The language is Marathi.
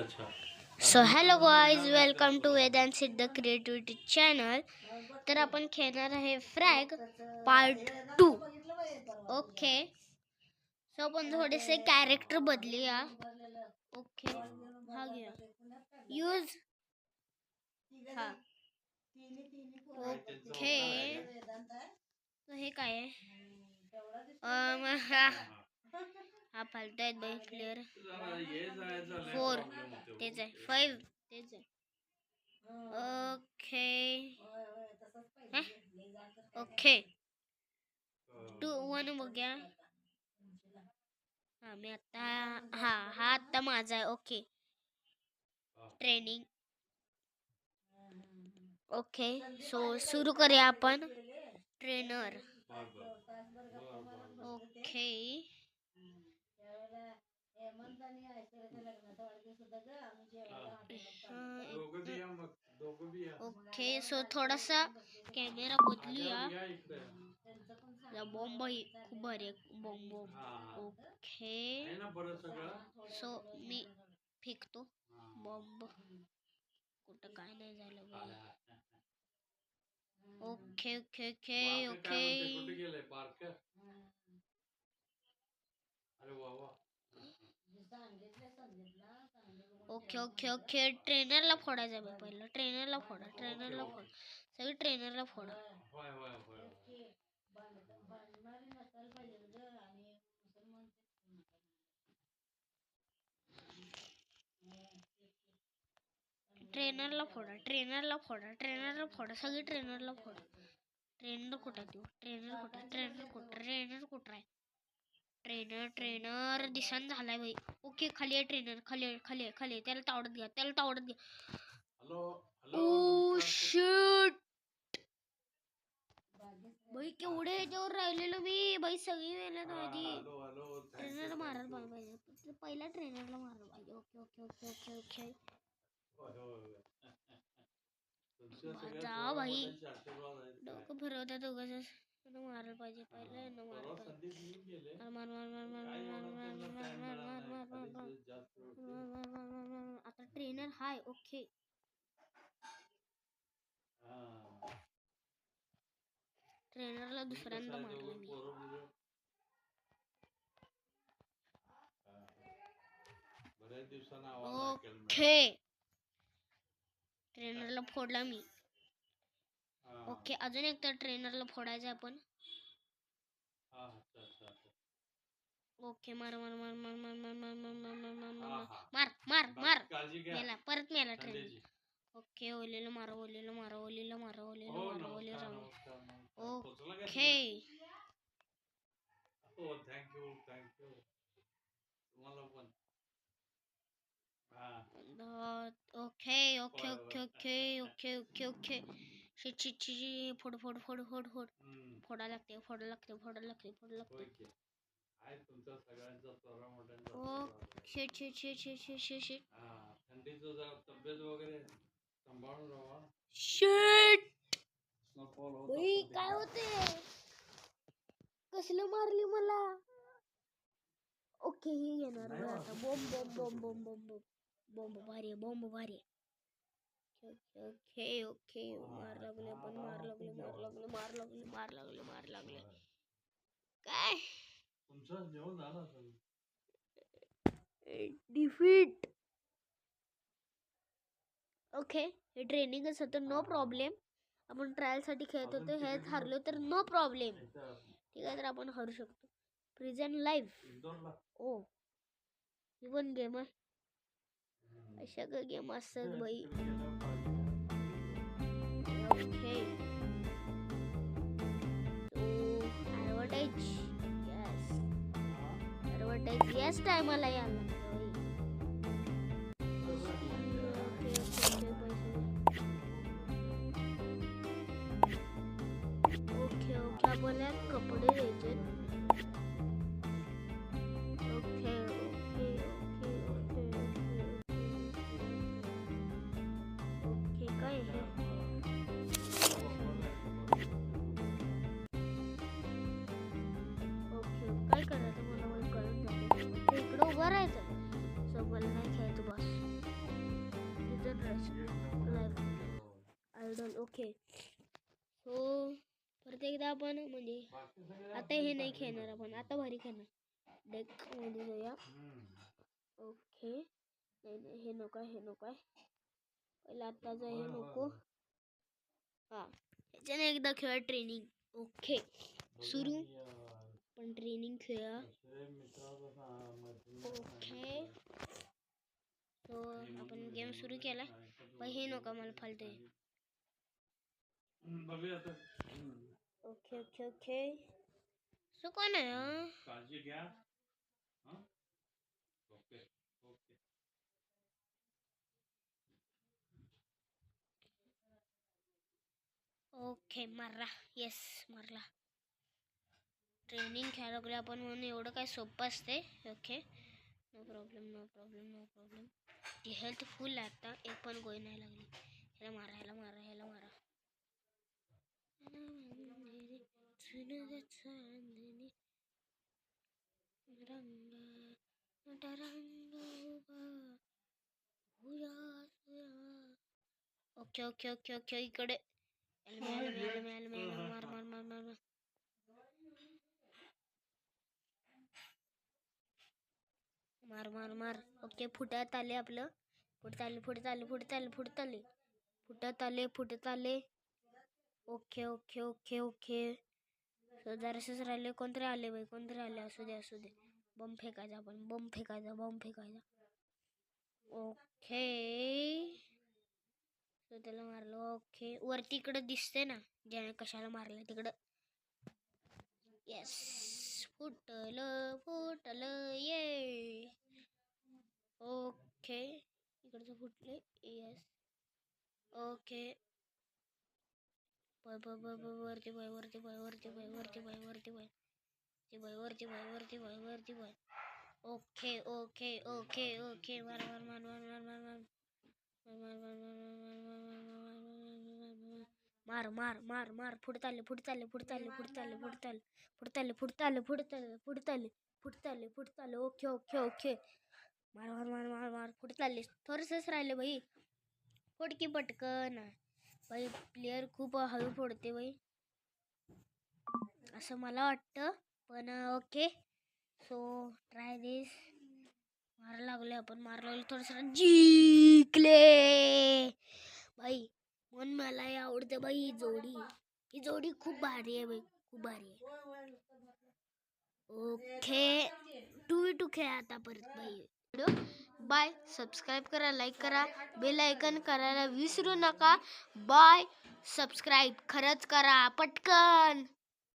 So hello guys, welcome to Vedant Siddh creativity channel. तर आपण खेळणार आहे फ्रॅग पार्ट 2. ओके, सो आपण थोडेसे कॅरेक्टर बदलूया. ओके, हा घ्या यूज. हा ओके, तो हे काय आहे? हा फालतू आहेत बाई. क्लिअर 4 तेच आहे, 5 तेच आहे. ओके ओके 2 1 बघूया. हा मी आता हा आता माझा आहे. Okay, training. ओके, सो सुरू करूया आपण. ट्रेनर. ओके, ओके, सो थोडासा कॅमेरा बदलूया. बॉम्ब खूप भारी आहे. बॉम्ब. ओके, सो मी फेकतो बॉम्ब. कुठं काय नाही झालं बाई. Okay okay okay okay okay okay okay ट्रेनरला फोडायचं आहे. पहिलं ट्रेनरला फोडा, ट्रेनरला फोडा, सगळी ट्रेनरला फोडा. ट्रेनरला फोडा, ट्रेनरला फोडा, ट्रेनरला फोडा, सगळी ट्रेनरला फोडा. ट्रेनर कुठं आहे? ट्रेनर कुठं? ट्रेनर कुठं? ट्रेनर कुठं आहे? ट्रेनर ट्रेनर दिसन झालाय बाई. ओके, खाली आहे ट्रेनर. खाली आहे, खाली आहे, खाली आहे. त्याला तावडत घ्या, त्याला तावडत घ्या. ओ शिट बाई, केवढे याच्यावर राहिलेलो मी बाई. सगळी वेळेला आधी ट्रेनरला मारायला पाहिजे. पहिला ट्रेनरला मारायला पाहिजे. Okay okay okay okay okay जा भाई, डोकं फिरवत्या दोघं. मारायला पाहिजे पहिला, मारायला पाहिजे. मार मार मार मार मार मार मार मार मार मार मार मार. आता ट्रेनर हाय. ओके, ट्रेनरला दुसऱ्यांदा मारलं मी. ओके, ट्रेनरला फोडला मी. ओके, अजून एक तर ट्रेनरला फोडायचं आपण. ओके, मार मार मार मार मार मार मार मार मार मार मार मार मार मेला, परत मेला ट्रेनर. ओके, ओलेलं मारा, ओलेलं मारा, ओलेलं मारा, ओलेलं मारा, ओलेलं. Okay, okay okay okay okay okay okay okay. शिची फोड फोड फोड फोड फोड फोडा लागते, फोडा लागते, फोडा लागते, फोडा लागते. Shit shit shit shit shit shit shit. थंडीचं जरा तब्येत वगैरे सांभाळून राहा. शिट बाई, काय होते? कसलं मारली मला? ओके, हे घेणार आता. Bomb bomb bomb bomb bomb bomb भारी आहे, बॉम्ब भारी आहे. ओके ओके, मार लागले, पण मार लागले, मार लागले, मार लागले, मार लागले, मार लागले. काय तुमचं जेवण झालं असेल? डिफीट. ओके, हे ट्रेनिंगच होतं, नो प्रॉब्लेम. आपण ट्रायल साठी खेळत होतो. हेच हारलो तर नो प्रॉब्लेम. ठीक आहे, तर आपण हरू शकतो. Present life. ओ, ही पण गेम आहे. अशा का गेम असतात बाई. Okay, advertise. यस, ॲडव्हर्टाईज याच टायमाला यायला लागतं. ओके ओके, आपल्याला कपडे द्यायचे. Okay okay okay okay okay काय हे? ओके, काय करायचं मला कळत नाही. इकडं उभं राहायचं. सो मला नाही खेळायचं बस. ओके सो परत एकदा आपण म्हणजे आता हे नाही खेळणार आपण, आता भारी खेळणार. डेकमध्ये जाऊया. ओके नाही हे नको आहे, हे नको आहे. पहिला आत्ताच हे नको. हां ह्याच्याने एकदा खेळा ट्रेनिंग. ओके सुरू पण ट्रेनिंग खेळा. ओके तो आपण गेम सुरू केला. पण हे नका मला फालतू आहे. ओके ओके ओके सो कोण आहे काळजी घ्या. ओके ओके ओके मारला. येस मारला. ट्रेनिंग खेळायला लागले आपण म्हणून एवढं काय सोपं असते. Okay no problem no problem no problem. ती हेल्थ फुल आहे आता, एक पण गोळी नाही लागली. ह्याला मारा ह्याला मारा ह्याला मारा. ओके ओके ओके ओके इकडे मार मार मार मार मार. मार मार मार. ओके फुटत आले आपलं. फुटत आले फुटत आले फुटत आले फुटत आले फुटत आले फुटत आले. Okay okay okay okay so जरासंच राहिले. कोणतरी आले बाई, कोणतरी आले. असू दे असू दे. बम फेकायचा आपण, बम फेकायचा बम फेकायचा. ओके सो त्याला मारलं. ओके वरती इकडं दिसते ना ज्याने कशाला मारलं तिकडं. येस फुटलं फुटलं ये. ओके इकडचं फुटले. Yes okay bye bye bye bye वरती बाय वरती बाय वरती बाय वरती बाय वरती बाय ती बाय वरती बाय वरती बाय वरती bye. Okay okay okay okay मार मार मार मार मार मार मार मार मार मार मार. फुटत आले फुटत आले फुटत आले फुटत आले फुटत आले फुटत आले फुटत आले फुटत आले फुटत आले फुटत आले फुटत आले. ओके ओके ओके मार मार मार मार मार. फुटत आले. थोडंसंच राहिले बाई. फुटकी पटकन बाई. प्लेयर खूप हळू फोडते बाई असं मला वाटतं. पण ओके सो ट्राय दिस. मारायला लागले आपण मारायला लागले थोडंसं जिंकले बाई. म्हणून मला आवडते बाई ही जोडी. ही जोडी खूप भारी आहे बाई, खूप भारी आहे. ओके 2v2 खेळा आता परत बाई. बाय. सबस्क्राईब करा, लाईक करा, बेल आयकन करायला विसरू नका. बाय. सबस्क्राईब खरंच करा पटकन.